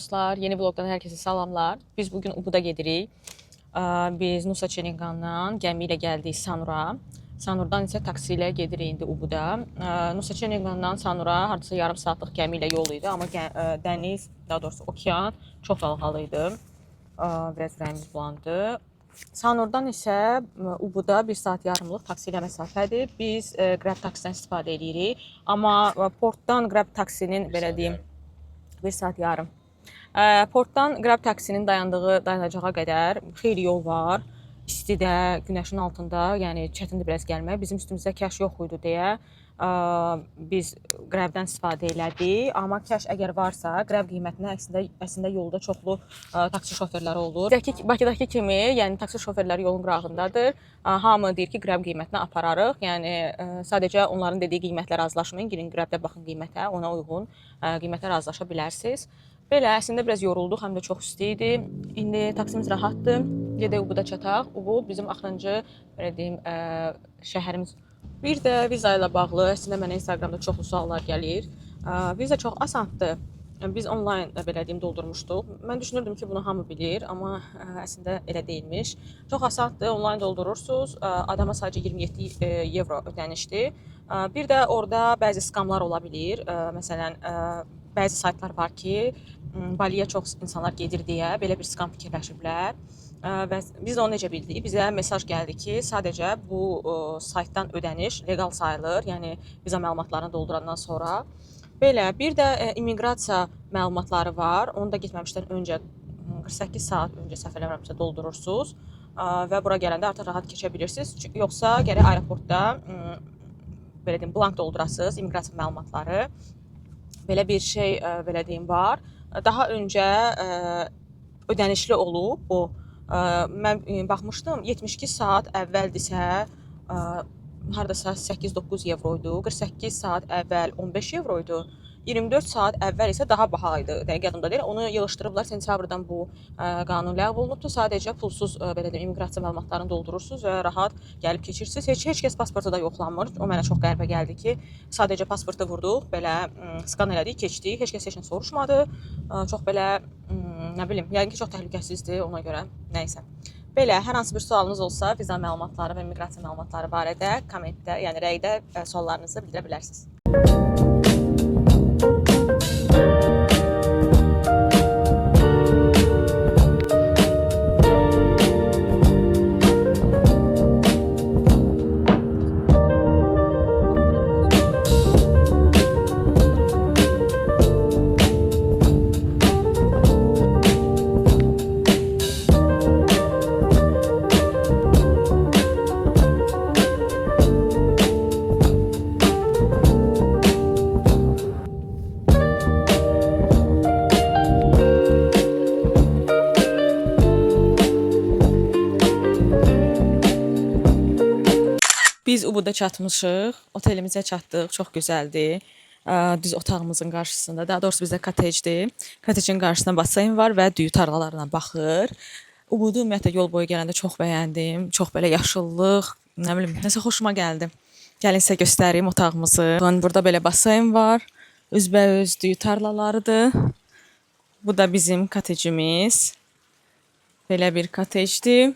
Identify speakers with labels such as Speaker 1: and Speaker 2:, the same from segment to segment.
Speaker 1: dostlar, yeni vlogdan hər kəsə salamlar. Biz bugün Ubuda gedirik. Biz Nusa Çeninqandan gəmi ilə gəldik Sanura. Sanurdan isə taksi ilə gedirik indi Ubuda. Nusa Çeninqandan Sanura hardasa yarım saatlıq gəmi ilə yol idi, amma dəniz, daha doğrusu okean çox dalğalı idi. Biraz ürəyimiz bulandı. Sanurdan isə Ubuda 1 saat yarımlıq taksi ilə məsafədir. Biz Grab taksidən istifadə edirik. Amma portdan Grab taksinin, belə deyim, 1 saat yarım. Portdan Grab taksinin dayanacağa qədər xeyli yol var. İstidə, günəşin altında, yəni çətindir biraz gəlmək. Bizim üstümüzdə kəş yox idi deyə biz Grabdən istifadə elədik. Amma kəş əgər varsa, Grab qiymətinə əslində yolda çoxlu taksi şoferləri olur. Bakıdakı kimi, yəni taksi şoferləri yolun qırağındadır. Hamı deyir ki, Grab qiymətinə apararıq. Yəni sadəcə onların dediyi qiymətlə razılaşmayın. Girin Grabdə baxın qiymətə, ona uyğun qiymətə razılaşa bilərsiniz. Belə, əslində biraz yorulduq, həm də çox isti idi. İndi taksimiz rahatdır. Gedək Ubuda çataq. Ubud bizim axırıncı, belə deyim, şəhərimiz. Bir də viza ilə bağlı əslində mənə Instagramda çoxlu suallar gəlir. Viza çox asandır. Biz onlayn, belə deyim, doldurmuşduq. Mən düşünürdüm ki, bunu hamı bilir, amma əslində elə deyilmiş. Çox asandır, onlayn doldurursunuz. Adama sadəcə 27 evro ödənişdir. Bir də orada bəzi skamlar ola bilir. Məsələn, bəzi saytlar var ki, Baliyə çox insanlar gedir deyə belə bir skam fikirləşiblər. Və biz də onu necə bildik? Bizə mesaj gəldi ki, sadəcə bu saytdan ödəniş legal sayılır, yəni viza məlumatlarını doldurandan sonra. Belə, bir də immiqrasiya məlumatları var. Onu da getməmişdən öncə 48 saat öncə səhv eləmirəmsə doldurursunuz və bura gələndə artıq rahat keçə bilirsiniz. Yoxsa gərək aeroportda belə deyim, blank doldurasınız immiqrasiya məlumatları. Belə bir şey, belə deyim, var. Daha öncə ödənişli olub bu. Mən baxmışdım, 72 saat əvvəldirsə, haradasa 8-9 evroydu, 48 saat əvvəl 15 evroydu, 24 saat əvvəl isə daha baha idi, dəqiq yadımda deyil. Onu yığışdırıblar, sentyabrdan bu qanun ləğv olunubdur. Sadəcə pulsuz, belə deyim, immiqrasiya məlumatlarını doldurursunuz və rahat gəlib keçirsiniz. Heç kəs pasportu da yoxlanmır. O mənə çox qəribə gəldi ki, sadəcə pasportu vurduq, belə skan elədik, keçdik, heç kəs heç nə soruşmadı. Çox belə, nə bilim, yəqin ki, çox təhlükəsizdir ona görə, nəysə. Belə, hər hansı bir sualınız olsa, viza məlumatları və immiqrasiya məlumatları barədə kommentdə, yəni rəydə suallarınızı bildirə bilərsiniz. Biz Ubuda çatmışıq, otelimizə çatdıq, çox gözəldir. Düz otağımızın qarşısında, daha doğrusu bizdə kotecdir. Kotecin qarşısında baseyn var və düyü tarlalarına baxır. Ubudu ümumiyyətlə yol boyu gələndə çox bəyəndim. Çox belə yaşıllıq, nə bilim, nəsə xoşuma gəldi. Gəlin sizə göstəreyim otağımızı. Burada belə baseyn var, üzbəüz düyü tarlalarıdır. Bu da bizim kotecimiz. Belə bir kotecdir.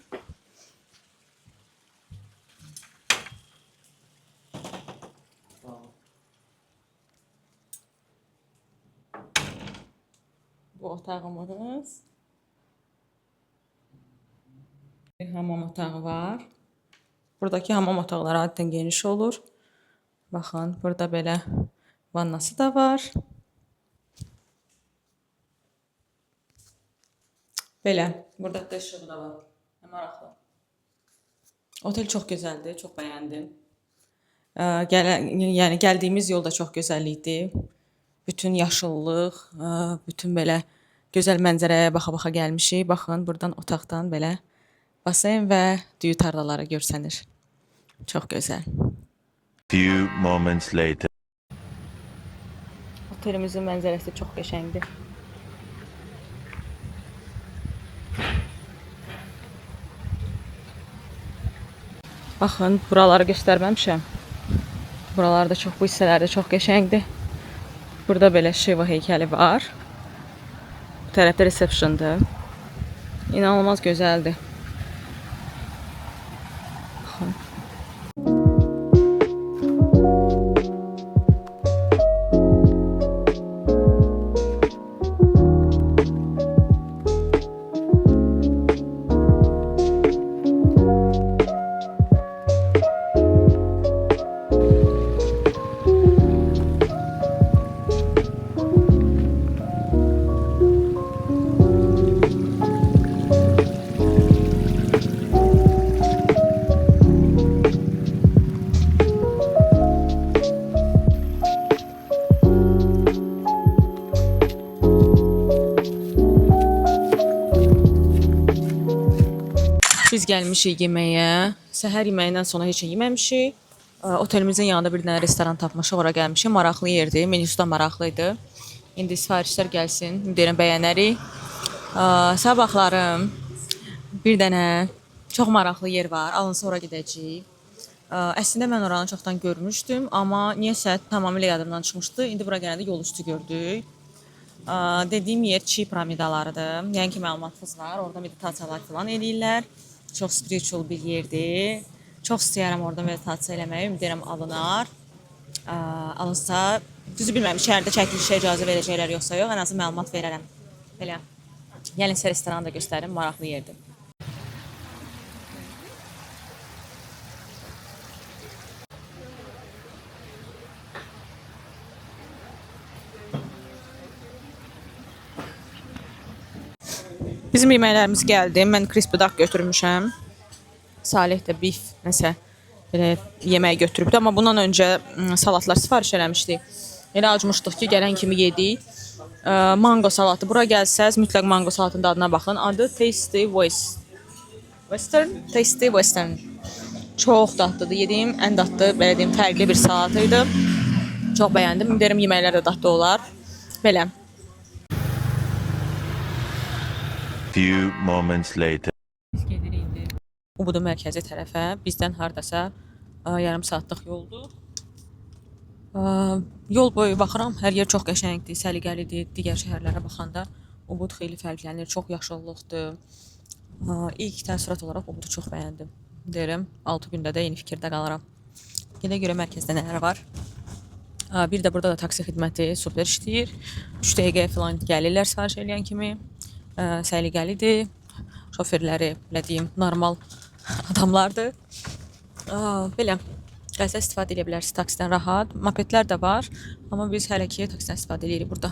Speaker 1: Bu otağımız. Bir hamam otağı var. Buradakı hamam otaqları adətən geniş olur. Baxın, burada belə vannası da var. Belə, burada da işığı da var. Nə maraqlı. Otel çox gözəldir, çox bəyəndim. Yəni gəldiyimiz yol da çox gözəl idi. Bütün yaşıllıq, bütün belə gözəl mənzərəyə baxa-baxa gəlmişik. Baxın, buradan otaqdan belə baseyn və düyü tarlaları görsənir. Çox gözəl.
Speaker 2: Few moments later.
Speaker 1: Otelimizin mənzərəsi çox qəşəngdir. Baxın, buraları göstərməmişəm. Buralar da çox, bu hissələr də çox qəşəngdir. Burada belə Şiva heykəli var. Bu tərəfdə receptiondur. İnanılmaz gözəldir. Biz gəlmişik yeməyə. Səhər yeməyindən sonra heç nə yeməmişik. Otelimizin yanında bir dənə restoran tapmışıq, ora gəlmişik. Maraqlı yerdir, menüsü də maraqlı idi. İndi sifarişlər gəlsin, deyirəm bəyənərik. Sabahlarım bir dənə çox maraqlı yer var, alınsa ora gedəcəyik. Əslində mən oranı çoxdan görmüşdüm, amma niyəsə tamamilə yadımdan çıxmışdı. İndi bura gələndə yol üstü gördük. Dediyim yer Çi piramidalarıdır. Yəni ki, məlumatınız var, orada meditasiyalar falan eləyirlər. Çox spiritual bir yerdir. Çox istəyərəm orada meditasiya eləməyi. Ümidəyirəm alınar. Alınsa, düzü bilmirəm, şəhərdə çəkilişə icazə verəcəklər yoxsa yox. Ən azı məlumat verərəm. Belə. Gəlin sizə restoranı da göstərim. Maraqlı yerdir. Bizim yeməklərimiz gəldi. Mən crispy duck götürmüşəm. Salih də beef nəsə belə yemək götürübdü. Amma bundan öncə salatlar sifariş eləmişdik. Elə acmışdıq ki, gələn kimi yedik. Mango salatı. Bura gəlsəz mütləq mango salatının dadına baxın. Adı Tasty Western. Tasty Western. Çox dadlıdır. Yediyim ən dadlı, belə deyim, fərqli bir salat idi. Çox bəyəndim. Deyirəm yeməklər də dadlı olar. Belə.
Speaker 2: Few moments later.
Speaker 1: Biz gedirik indi Ubudun mərkəzi tərəfə. Bizdən hardasa yarım saatlıq yoldur. Yol boyu baxıram, hər yer çox qəşəngdir, səliqəlidir. Digər şəhərlərə baxanda Ubud xeyli fərqlənir, çox yaşıllıqdır. İlk təəssürat olaraq Ubudu çox bəyəndim. Deyirəm, 6 gündə də eyni fikirdə qalaram. Yenə görə mərkəzdə nələr var. Bir də burada da taksi xidməti super işləyir. 3 dəqiqəyə falan gəlirlər sifariş eləyən kimi. Səliqəlidir. Şoferləri, belə deyim, normal adamlardır. Belə. Gəlsə istifadə edə bilərsiniz taksidən rahat. Mopedlər də var, amma biz hələ ki taksidən istifadə edirik burada.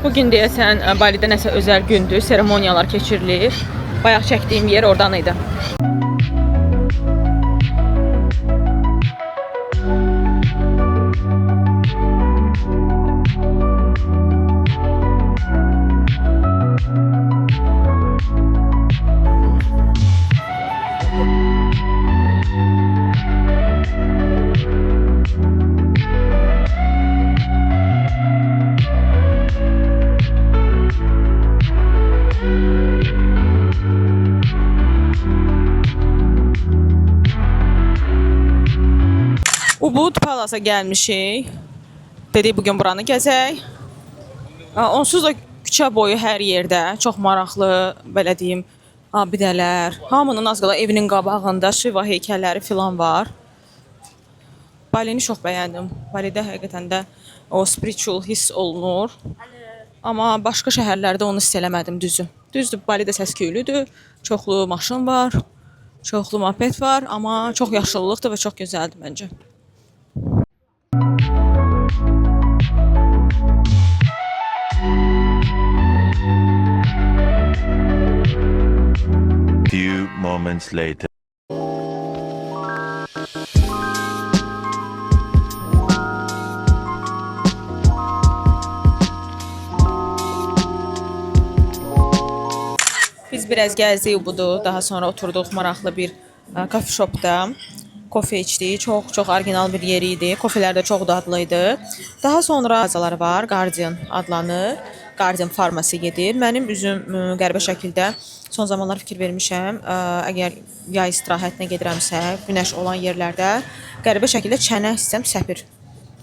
Speaker 1: Bugün deyəsən Balidə nəsə özəl gündür, seremoniyalar keçirilir. Bayaq çəkdiyim yer oradan idi. Ubud Palas'a gəlmişik. Dedik bugün buranı gəzək. Onsuz da küçə boyu hər yerdə çox maraqlı, belə deyim, abidələr. Hamının az qala evinin qabağında Shiva heykəlləri filan var. Balini çox bəyəndim. Balidə həqiqətən də o spiritual hiss olunur. Amma başqa şəhərlərdə onu hiss eləmədim düzü. Düzdür, Balidə səs-küylüdür. Çoxlu maşın var. Çoxlu moped var, amma çox yaşıllıqdır və çox gözəldir məncə.
Speaker 2: Few moments later.
Speaker 1: Biz biraz gəzdik Ubudu, daha sonra oturduq maraqlı bir coffee shopda. Kofe içdik. Çox orijinal bir yer idi. Kofelər də çox dadlı idi. Daha sonra mağazalar var. Guardian adlanır. Guardian Farmasi gedir. Mənim üzüm qəribə şəkildə son zamanlar fikir vermişəm. Əgər yay istirahətinə gedirəmsə, günəş olan yerlərdə qəribə şəkildə çənə hissəm səpir.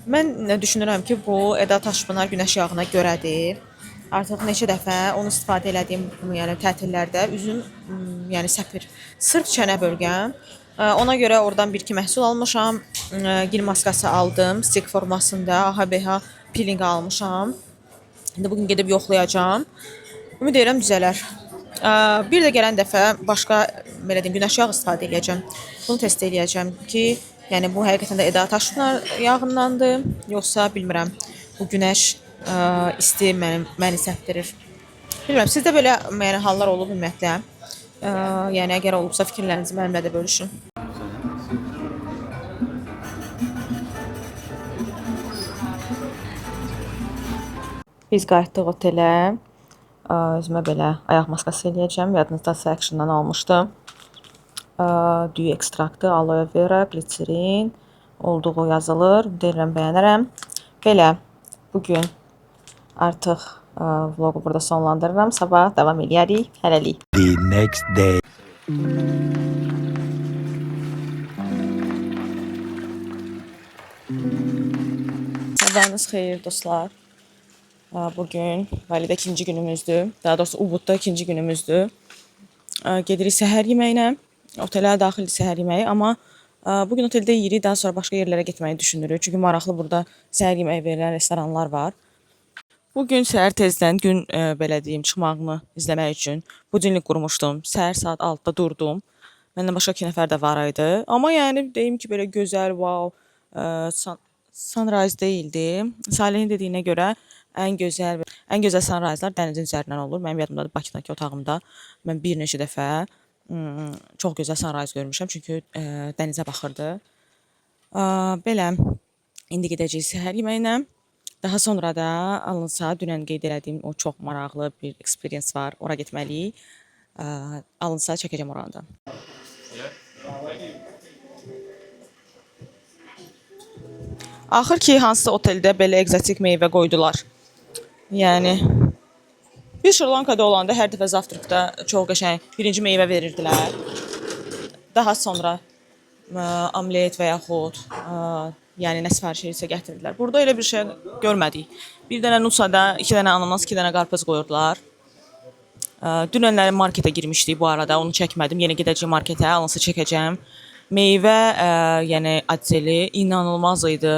Speaker 1: Mən düşünürəm ki, bu Eda Taşpınar günəş yağına görədir. Artıq neçə dəfə onu istifadə elədiyim, yəni tətillərdə üzüm yəni səpir. Sırf çənə bölgəm. Ona görə oradan bir-iki məhsul almışam. Gil maskası aldım, stick formasında, AHBH peeling almışam. İndi bugün gedib yoxlayacağam. Ümid edirəm düzələr. Bir də gələn dəfə başqa belə deyim, günəş yağı istifadə edəcəm. Bunu test edəcəm ki, yəni bu həqiqətən də Eda Taşpınar yağındandır, yoxsa bilmirəm. Bu günəş isti məni səpdirir. Bilmirəm, sizdə belə yəni hallar olub ümumiyyətlə? Yəni əgər olubsa fikirlərinizi mənimlə də bölüşün. Biz qayıtdıq otelə. Özümə belə ayaq maskası eləyəcəm. Yadınızda Action'dan almışdım. Düyü ekstraktı, aloe vera, gliserin olduğu yazılır. Deyirəm, bəyənərəm. Belə, bugün artıq vlogu burada sonlandırıram. Sabah davam edərik. Hələlik.
Speaker 2: The next day.
Speaker 1: Sabahınız xeyir dostlar. Bugün Balidə ikinci günümüzdür. Daha doğrusu Ubudda ikinci günümüzdür. Gedirik səhər yeməyinə. Otelə daxil səhər yeməyi. Amma bugün oteldə yeyirik. Daha sonra başqa yerlərə getməyi düşünürük. Çünki maraqlı burada səhər yeməyi verilən restoranlar var. Bugün səhər tezdən gün belə deyim çıxmağını izləmək üçün budilnik qurmuşdum. Səhər saat 6-da durdum. Məndən başqa 2 nəfər də var idi. Amma yəni deyim ki, belə gözəl, wow, sunrise deyildi. Salihin dediyinə görə ən gözəl sunrise'lar dənizin üzərindən olur. Mənim yadımdadır Bakıdakı otağımda mən bir neçə dəfə çox gözəl sunrise görmüşəm. Çünki dənizə baxırdı. Belə indi gedəcəyik səhər yeməyinə. Daha sonra da alınsa dünən qeyd elədiyim o çox maraqlı bir experience var. Ora getməliyik. Alınsa çəkəcəm oranı da. Axır ki, hansısa oteldə belə egzotik meyvə qoydular. Yəni biz Şri Lankada olanda hər dəfə zavtraqda çox qəşəng birinci meyvə verirdilər. Daha sonra omlet və yaxud yəni nə sifariş edirsə gətirdilər. Burada elə bir şey görmədik. Bir dənə nusada 2 dənə ananas, 2 dənə qarpız qoyurdular. Dünənləri marketə girmişdik bu arada, onu çəkmədim. Yenə gedəcəyim marketə, alınsa çəkəcəm. Meyvə, yəni aceli inanılmaz idi.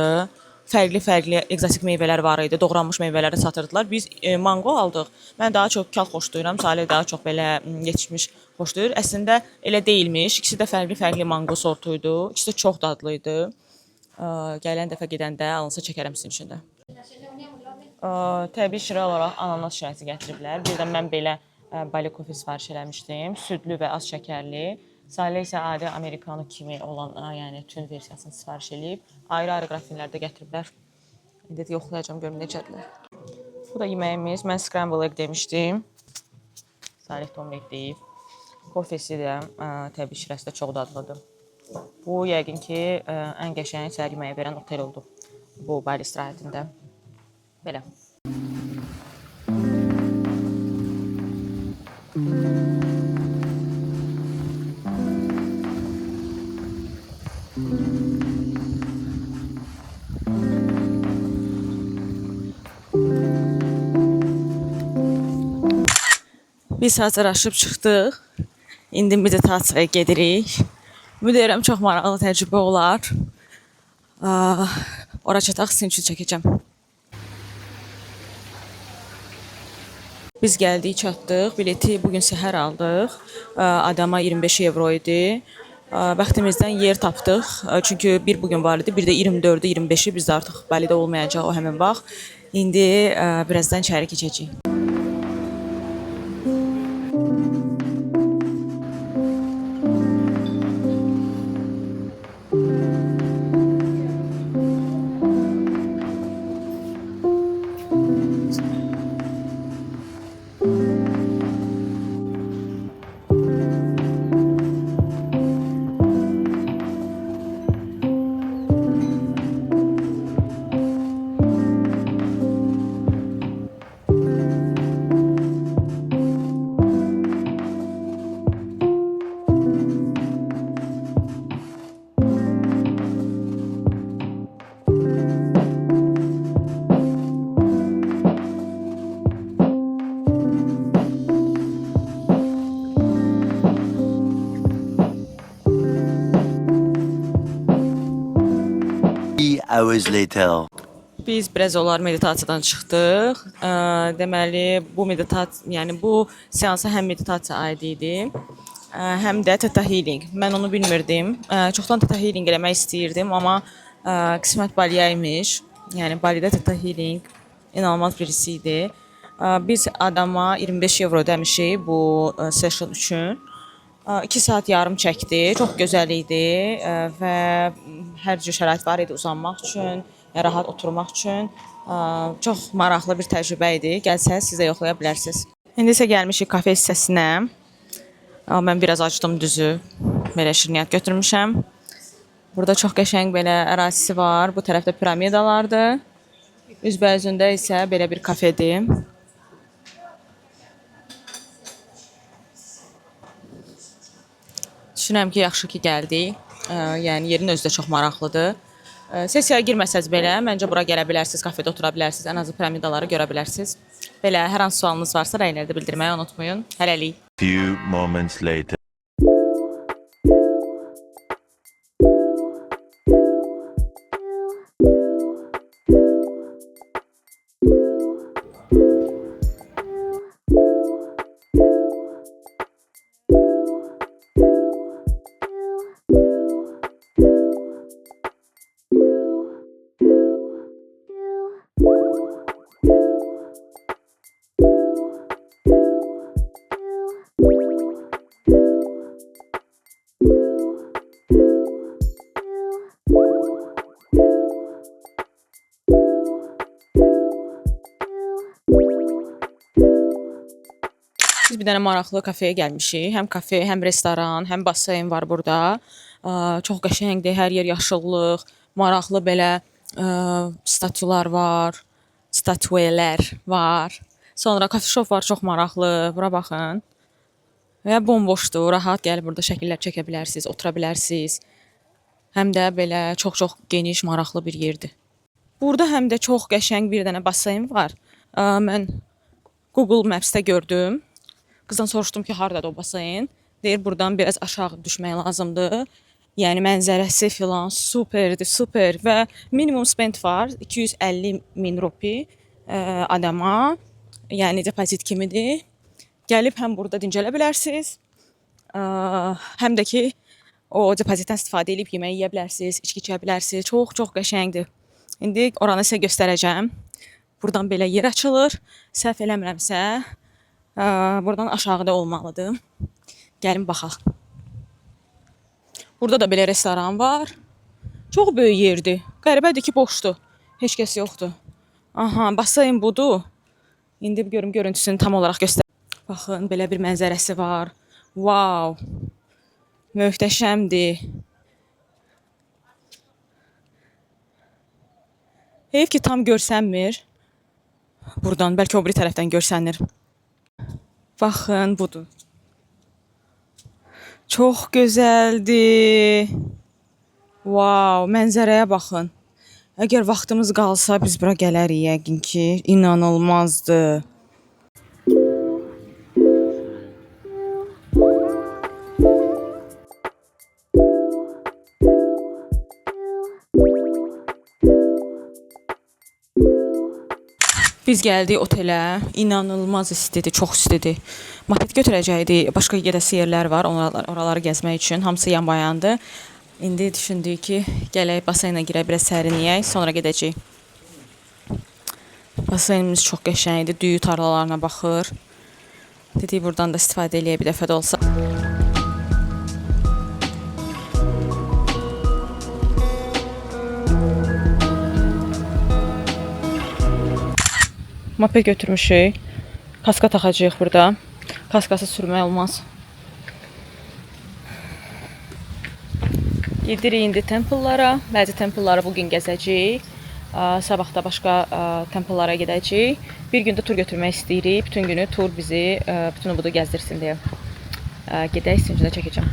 Speaker 1: Fərqli egzotik meyvələr var idi. Doğranmış meyvələri satırdılar. Biz mango aldıq. Mən daha çox kal xoşlayıram. Salih daha çox belə yetişmiş xoşlayır. Əslində elə deyilmiş. İkisi də fərqli mango sortu idi. İkisi də çox dadlı idi. Gələn dəfə gedəndə alınsa çəkərəm sizin üçün də. Təbii şirə olaraq ananas şirəsi gətiriblər. Bir də mən belə Bali kofe sifariş eləmişdim. Südlü və az şəkərli. Salih isə adi amerikanı kimi olan, yəni tünd versiyasını sifariş eləyib. Ayrı-ayrı qrafinlərdə gətiriblər. İndi də yoxlayacağam, görüm necədirlər. Bu da yeməyimiz. Mən scramble egg demişdim. Salih də omlet deyib. Kofesi də təbii şirəsi də çox dadlıdır. Bu yəqin ki, ən qəşəng səhər yeməyi verən otel oldu bu Bali istirahətində. Belə. Biz hazırlaşıb çıxdıq. İndi biz də teatra gedirik. Ümid edirəm çox maraqlı təcrübə olar. Ora çataq sizin üçün çəkəcəm. Biz gəldik, çatdıq. Bileti bugün səhər aldıq. Adama 25 evro idi. Bəxtimizdən yer tapdıq. Çünki bir bugün var idi, bir də 24-ü, 25-i bizdə artıq Balidə olmayacaq o həmin vaxt. İndi birazdan içəri keçəcəyik.
Speaker 2: Hours later.
Speaker 1: Biz biraz olar meditasiyadan çıxdıq. Deməli bu seansa həm meditasiya aid idi, həm də Theta Healing. Mən onu bilmirdim. Çoxdan Theta Healing eləmək istəyirdim, amma qismət Baliyə imiş. Yəni Balidə Theta Healing inanılmaz birisi idi. Biz adama 25 evro demişik bu session üçün. 2 saat yarım çəkdi. Çox gözəl idi və hər cür şərait var idi uzanmaq üçün, rahat oturmaq üçün. Çox maraqlı bir təcrübə idi. Gəlsəz siz də yoxlaya bilərsiniz. İndi isə gəlmişik kafe hissəsinə. Mən biraz acdım düzü. Belə şirniyyat götürmüşəm. Burada çox qəşəng belə ərazisi var. Bu tərəfdə piramidalardır. Üzbəüzündə isə belə bir kafedir. Düşünürəm ki, yaxşı ki gəldik. Yəni yerin özü də çox maraqlıdır. Sessiyaya girməsəz belə, məncə bura gələ bilərsiniz, kafedə otura bilərsiniz, ən azı piramidaları görə bilərsiniz. Belə hər hansı sualınız varsa rəylərdə bildirməyi unutmayın. Hələlik.
Speaker 2: Few moments later. Biz bir dənə maraqlı kafeyə gəlmişik. Həm kafe, həm restoran, həm basseyn var burada. Çox qəşəngdir, hər yer yaşıllıq, maraqlı belə statular var, statuelər var. Sonra kafe shop var, çox maraqlı. Bura baxın. Və bomboşdur, rahat gəlib burada şəkillər çəkə bilərsiniz, otura bilərsiniz. Həm də belə çox-çox geniş, maraqlı bir yerdir. Burada həm də çox qəşəng bir dənə basseyn var. Mən Google Maps-də gördüm. Qızdan soruşdum ki, hardadır o basseyn? Deyir, buradan biraz aşağı düşmək lazımdır. Yəni mənzərəsi filan superdir, super və minimum spend var 250.000 rupi adama. Yəni depozit kimidir. Gəlib həm burada dincələ bilərsiniz, həm də ki o depozitdən istifadə edib yemək yeyə bilərsiniz, içki içə bilərsiniz. Çox-çox qəşəngdir. İndi oranı sizə göstərəcəm. Buradan belə yer açılır. Səhv eləmirəmsə, buradan aşağıda olmalıdır. Gəlin baxaq. Burada da belə restoran var. Çox böyük yerdir. Qəribədir ki, boşdur. Heç kəs yoxdur. Aha, basseyn budur. İndi görüm görüntüsünü tam olaraq göstər. Baxın, belə bir mənzərəsi var. Wow. Möhtəşəmdir. Heyf ki, tam görsənmir. Buradan, bəlkə o biri tərəfdən görsənir. Baxın, budur. Çox gözəldir. Wow, mənzərəyə baxın. Əgər vaxtımız qalsa, biz bura gələrik yəqin ki. İnanılmazdır. Biz gəldik otelə. İnanılmaz istidir, çox istidir. Moped götürəcəkdik. Başqa gedəsi yerlər var, oraları gəzmək üçün. Hamısı yanbayandır. İndi düşündük ki, gələk basayna girə biraz sərinləyək, sonra gedəcəyik. Baseynimiz çox qəşəngdir. Düyü tarlalarına baxır. Dedik buradan da istifadə eləyə bir dəfə də olsa. Moped götürmüşük. Kaska taxacağıq burada. Kaskası sürmək olmaz. Gedirik indi temple'lara. Bəzi temple'ları bugün gəzəcəyik. Sabah da başqa temple'lara gedəcəyik. Bir gündə tur götürmək istəyirik. Bütün günü tur bizi bütün Ubudu gəzdirsin deyə. Gedək, sizin də çəkəcəm.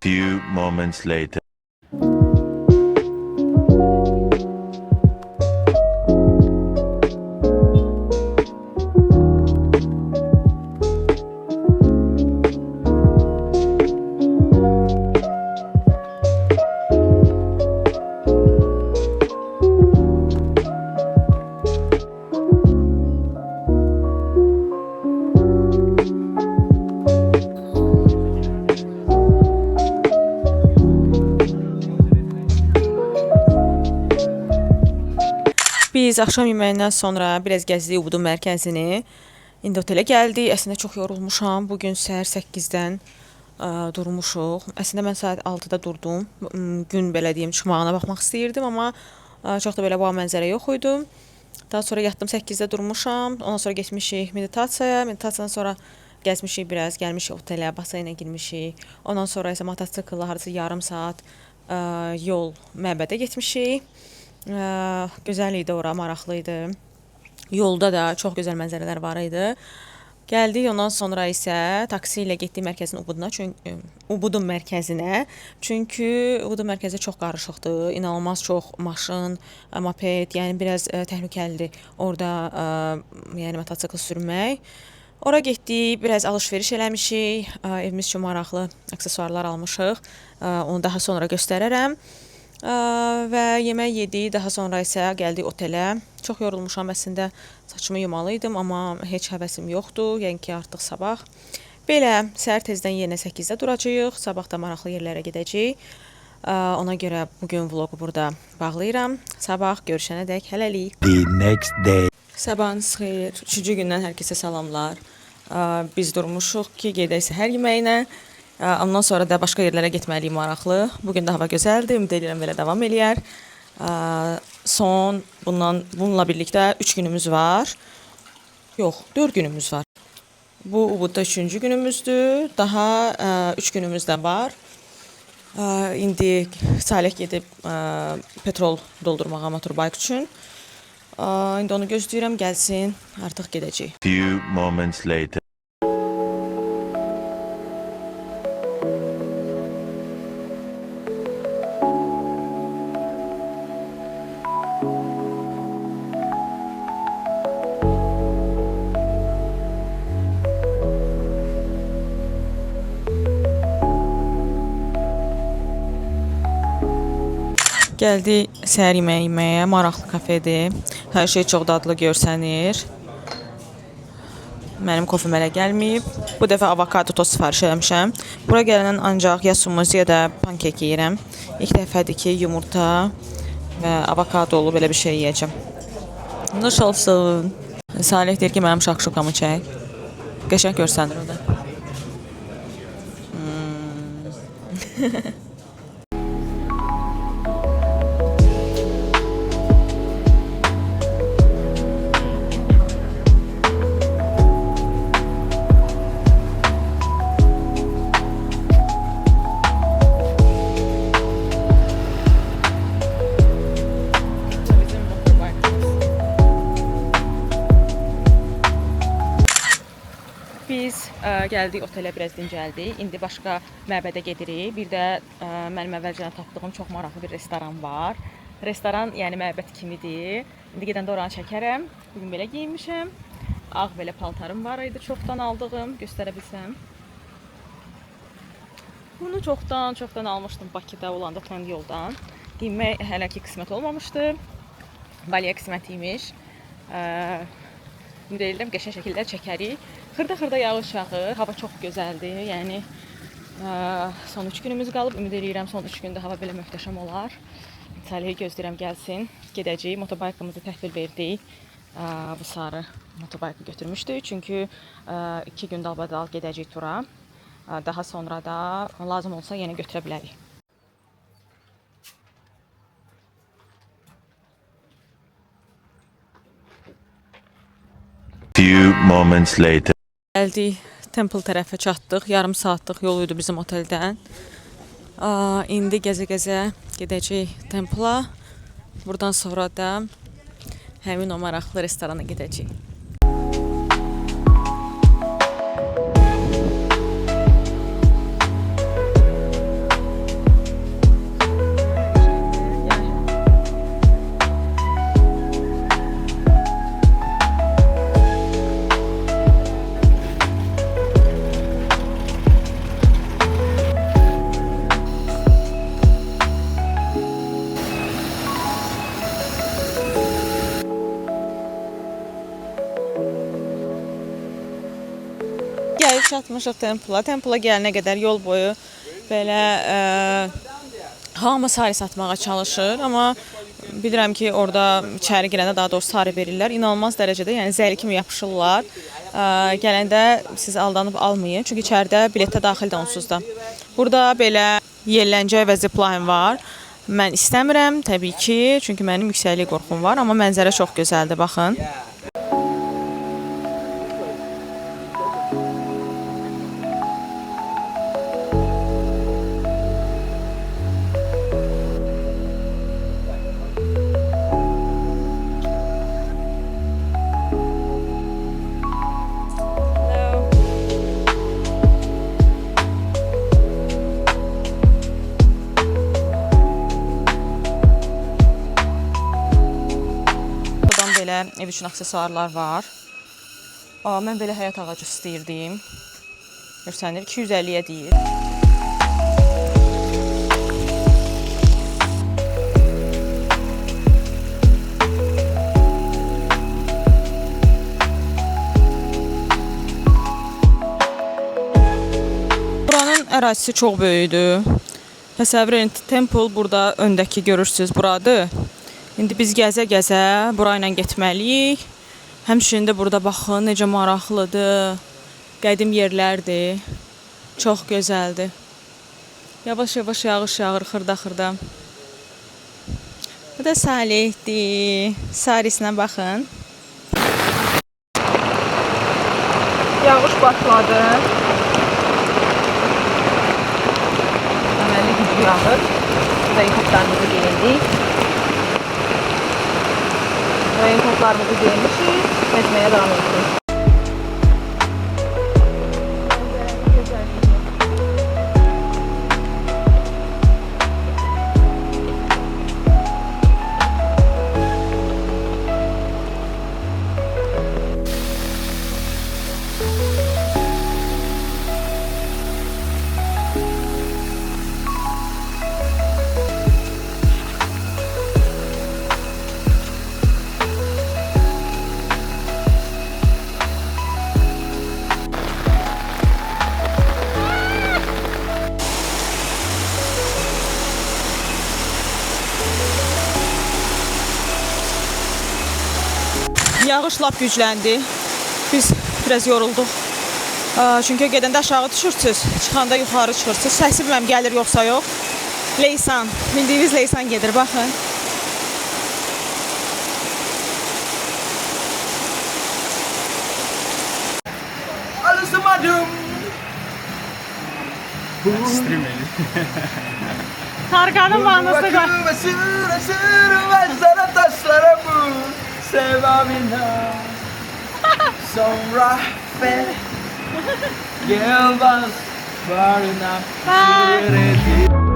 Speaker 3: Few moments later.
Speaker 2: Biz axşam yeməyindən sonra biraz gəzdik Ubudun mərkəzini. İndi otelə gəldik. Əslində çox yorulmuşam. Bugün səhər 8-dən durmuşuq. Əslində mən saat 6-da durdum. Gün belə deyim çıxmağına baxmaq istəyirdim, amma çox da belə bu mənzərə yox idi. Daha sonra yatdım 8-də durmuşam. Ondan sonra getmişik meditasiyaya. Meditasiyadan sonra gəzmişik biraz, gəlmişik otelə, basayna girmişik. Ondan sonra isə motosiklla hardasa yarım saat yol məbədə getmişik. Gözəl idi ora, maraqlı idi. Yolda da çox gözəl mənzərələr var idi. Gəldik, ondan sonra isə taksi ilə getdik mərkəzin Ubudun mərkəzinə. Çünki Ubudun mərkəzi çox qarışıqdır. İnanılmaz çox maşın, moped, yəni biraz təhlükəlidir orada yəni motosikl sürmək. Ora getdik, biraz alış-veriş eləmişik. Evimiz üçün maraqlı aksesuarlar almışıq. Onu daha sonra göstərərəm. Və yemək yedik, daha sonra isə gəldik otelə. Çox yorulmuşam, əslində saçımı yumalıydım, amma heç həvəsim yoxdur, yəni ki artıq sabah. Belə, səhər tezdən yenə 8-də duracağıq, sabah da maraqlı yerlərə gedəcəyik. Ona görə bugün vloqu burada bağlayıram. Sabah görüşənədək hələlik.
Speaker 4: The next day.
Speaker 2: Sabahınız xeyir. 3-cü gündən hər kəsə salamlar. Biz durmuşuq ki, gedək səhər yeməyinə. Ondan sonra da başqa yerlərə getməliyik maraqlı. Bugün də hava gözəldir. Ümid edirəm belə davam eləyər. Bununla birlikdə 3 günümüz var. Yox, 4 günümüz var. Bu Ubudda 3-cü günümüzdür. Daha 3 günümüz də var. İndi Salih gedib petrol doldurmağa motorbike üçün. İndi onu gözləyirəm, gəlsin, artıq gedəcək.
Speaker 3: Few moments later.
Speaker 2: Gəldi səhər yeməyi yeməyə, maraqlı kafedir. Hər şey çox dadlı görsənir. Mənim kofim hələ gəlməyib. Bu dəfə avokado tost sifariş eləmişəm. Bura gələn ancaq ya sumuzi ya da pankek yeyirəm. İlk dəfədir ki, yumurta və avokadolu belə bir şey yeyəcəm. Nuş olsun. Salih deyir ki, mənim şakşukamı çək. Qəşəng görsənir o da.
Speaker 1: Biz gəldik otelə, biraz dincəldik. İndi başqa məbədə gedirik. Bir də mənim əvvəlcədən tapdığım çox maraqlı bir restoran var. Restoran, yəni məbəd kimidir. İndi gedəndə oranı çəkərəm. Bugün belə geyinmişəm. Ağ belə paltarım var idi, çoxdan aldığım. Göstərə bilsəm. Bunu çoxdan almışdım Bakıda olanda tren yoldan. Giyinmək hələ ki qismət olmamışdı. Baliyə qismət imiş. Ümid edirəm qəşəng şəkildə çəkərik. Xırda yağış yağır, hava çox gözəldir. Yəni son 3 günümüz qalıb. Ümid edirəm son 3 gündə hava belə möhtəşəm olar. Salihi gözləyirəm gəlsin. Gedəcəyik. Motobaykımızı təhvil verdik. Bu sarı motobaykı götürmüşdük. Çünki 2 gün dalbadal gedəcəyik tura. Daha sonra da lazım olsa yenə götürə bilərik.
Speaker 3: Few moments later.
Speaker 2: Gəldik, Temple tərəfə çatdıq. Yarım saatlıq yol idi bizim oteldən. İndi gəzə-gəzə gedəcəyik Temple'a. Buradan sonra da həmin o maraqlı restorana gedəcəyik. Gəlib çatmışıq Temple'a. Temple'a gələnə qədər yol boyu belə hamı sarı satmağa çalışır, amma bilirəm ki, orada içəri girəndə daha doğrusu sarı verirlər. İnanılmaz dərəcədə, yəni zəli kimi yapışırlar. Gələndə siz aldanıb almayın, çünki içəridə biletdə daxildir onsuz da. Burada belə yelləncə və zipline var. Mən istəmirəm təbii ki, çünki mənim yüksəklik qorxum var, amma mənzərə çox gözəldir, baxın. Belə ev üçün aksesuarlar var. Mən belə həyat ağacı istəyirdim. Görsənir, 250-yə deyir. Buranın ərazisi çox böyükdür. Təsəvvür edin, Temple burada öndəki görürsüz, buradır. İndi biz gəzə-gəzə bura ilə getməliyik. Həmçinin də burada baxın, necə maraqlıdır. Qədim yerlərdir. Çox gözəldir. Yavaş-yavaş yağış yağır, xırda-xırda. Bu da Salihdir. Sarisinə baxın. Yağış başladı. Əməlli güclü yağır. Reynkoplarımızı geyindik. Reynkoplarımızı geyinmişik. Gezməyə devam edirik. Yağış lap gücləndi. Biz biraz yorulduq. Çünki gedəndə aşağı düşürsüz, çıxanda yuxarı çıxırsınız. Səsi bilməm gəlir yoxsa yox. Leysan, bildiyiniz Leysan gedir, baxın.
Speaker 4: Alışamadım.
Speaker 2: Tarkanın mahnısı var.
Speaker 4: Bakıma sürmez sana taşlarımı sevabına. Sonra ben gelmez barına süredi.